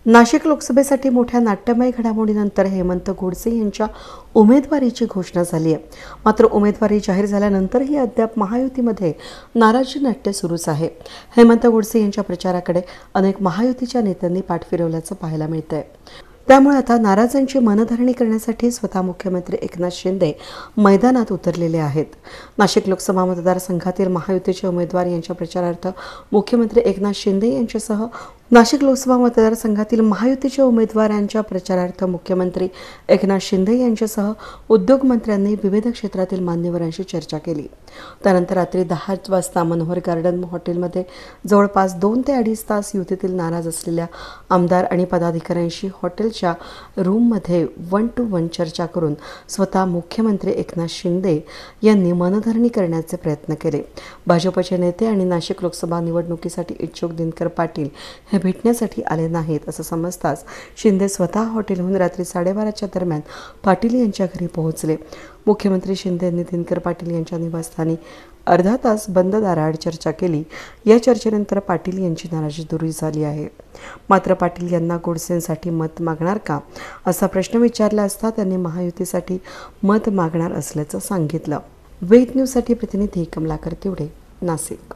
नाशिक लोकसभेसाठी मोठ्या नाट्यमय घडामोडीनंतर हेमंत गोडसे यांच्या उमेदवारीची घोषणा झाली आहे. मात्र उमेदवारी जाहीर झाल्यानंतरही अद्याप महायुतीमध्ये नाराजी नाट्य सुरूच आहे. हेमंत गोडसे यांच्या प्रचाराकडे अनेक महायुतीच्या नेत्यांनी पाठ फिरवल्याचं पाहायला मिळतंय. त्यामुळे आता नाराजांची मनधरणी करण्यासाठी स्वतः मुख्यमंत्री एकनाथ शिंदे मैदानात उतरलेले आहेत. नाशिक लोकसभा मतदारसंघातील महायुतीचे उमेदवार यांच्या प्रचारार्थ मुख्यमंत्री एकनाथ शिंदे यांच्यासह नाशिक लोकसभा मतदारसंघातील महायुतीचे उमेदवारांच्या प्रचारार्थ मुख्यमंत्री एकनाथ शिंदे यांच्यासह उद्योगमंत्र्यांनी विविध क्षेत्रातील मान्यवरांशी चर्चा केली. त्यानंतर रात्री 10 वाजता मनोहर गार्डन हॉटेलमध्ये जवळपास 2 ते 2.5 तास युतीतील नाराज असलेल्या आमदार आणि पदाधिकाऱ्यांशी हॉटेलच्या रूममध्ये 1-to-1 चर्चा करून स्वतः मुख्यमंत्री एकनाथ शिंदे यांनी मनधरणी करण्याचे प्रयत्न केले. भाजपचे नेते आणि नाशिक लोकसभा निवडणुकीसाठी इच्छुक दिनकर पाटील हे भेटण्यासाठी आले नाहीत असं समजताच शिंदे स्वतः हॉटेलहून रात्री 12:30च्या दरम्यान पाटील यांच्या घरी पोहोचले. मुख्यमंत्री शिंदे यांनी दिनकर पाटील यांच्या निवासस्थानी अर्धा तास बंद दाराआड चर्चा केली. या चर्चेनंतर पाटील यांची नाराजी दूर झाली आहे. मात्र पाटील यांना गोडसेंसाठी मत मागणार का असा प्रश्न विचारला असता त्यांनी महायुतीसाठी मत मागणार असल्याचं सांगितलं. वेद न्यूजसाठी प्रतिनिधी कमलाकर तिवडे, नाशिक.